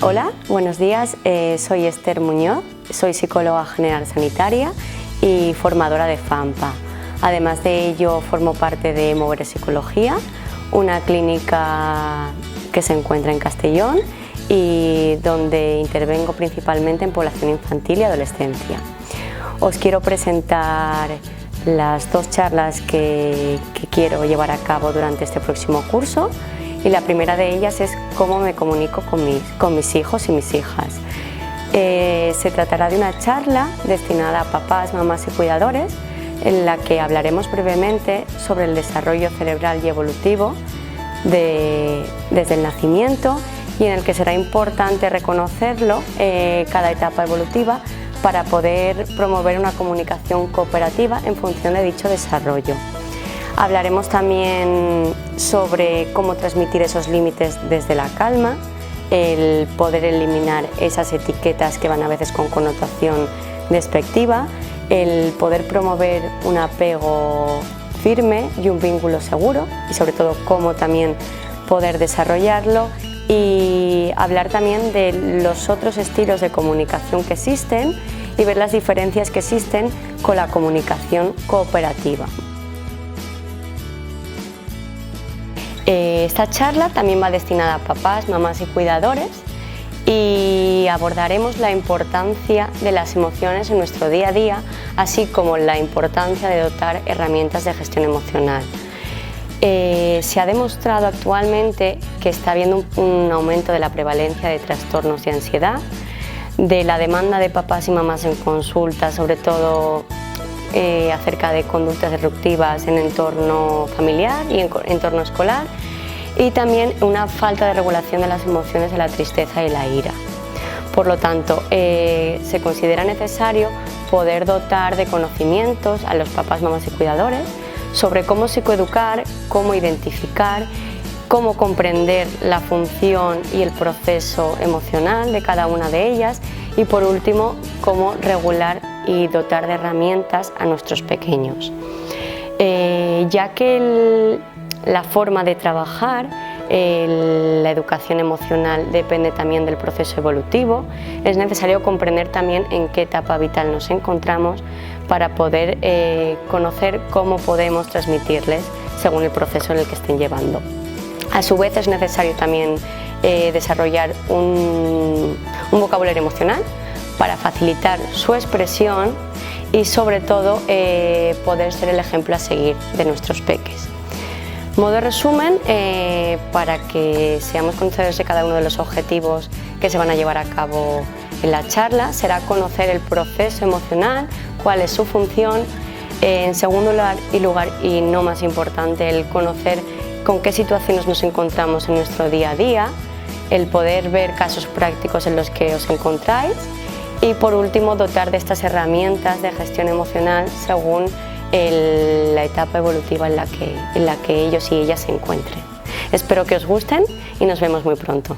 Hola, buenos días. Soy Esther Muñoz, soy psicóloga general sanitaria y formadora de FAMPA. Además de ello, formo parte de Mover Psicología, una clínica que se encuentra en Castellón y donde intervengo principalmente en población infantil y adolescencia. Os quiero presentar las dos charlas que quiero llevar a cabo durante este próximo curso. Y la primera de ellas es cómo me comunico con mis hijos y mis hijas. Se tratará de una charla destinada a papás, mamás y cuidadores, en la que hablaremos brevemente sobre el desarrollo cerebral y evolutivo desde el nacimiento, y en el que será importante reconocerlo, cada etapa evolutiva, para poder promover una comunicación cooperativa en función de dicho desarrollo. Hablaremos también sobre cómo transmitir esos límites desde la calma, el poder eliminar esas etiquetas que van a veces con connotación despectiva, el poder promover un apego firme y un vínculo seguro, y sobre todo cómo también poder desarrollarlo, y hablar también de los otros estilos de comunicación que existen y ver las diferencias que existen con la comunicación cooperativa. Esta charla también va destinada a papás, mamás y cuidadores, y abordaremos la importancia de las emociones en nuestro día a día, así como la importancia de dotar herramientas de gestión emocional. Se ha demostrado actualmente que está habiendo un aumento de la prevalencia de trastornos de ansiedad, de la demanda de papás y mamás en consulta, sobre todo acerca de conductas disruptivas en entorno familiar y en entorno escolar, y también una falta de regulación de las emociones de la tristeza y la ira. Por lo tanto, se considera necesario poder dotar de conocimientos a los papás, mamás y cuidadores sobre cómo psicoeducar, cómo identificar, cómo comprender la función y el proceso emocional de cada una de ellas, y por último, cómo regular y dotar de herramientas a nuestros pequeños. Ya que la forma de trabajar la educación emocional depende también del proceso evolutivo, es necesario comprender también en qué etapa vital nos encontramos para poder conocer cómo podemos transmitirles según el proceso en el que estén llevando. A su vez, es necesario también desarrollar un vocabulario emocional para facilitar su expresión y, sobre todo, poder ser el ejemplo a seguir de nuestros peques. Modo resumen, para que seamos conocedores de cada uno de los objetivos que se van a llevar a cabo en la charla, será conocer el proceso emocional, cuál es su función. En segundo lugar, y no más importante, el conocer con qué situaciones nos encontramos en nuestro día a día, el poder ver casos prácticos en los que os encontráis, y por último, dotar de estas herramientas de gestión emocional según la etapa evolutiva en la que ellos y ellas se encuentren. Espero que os gusten y nos vemos muy pronto.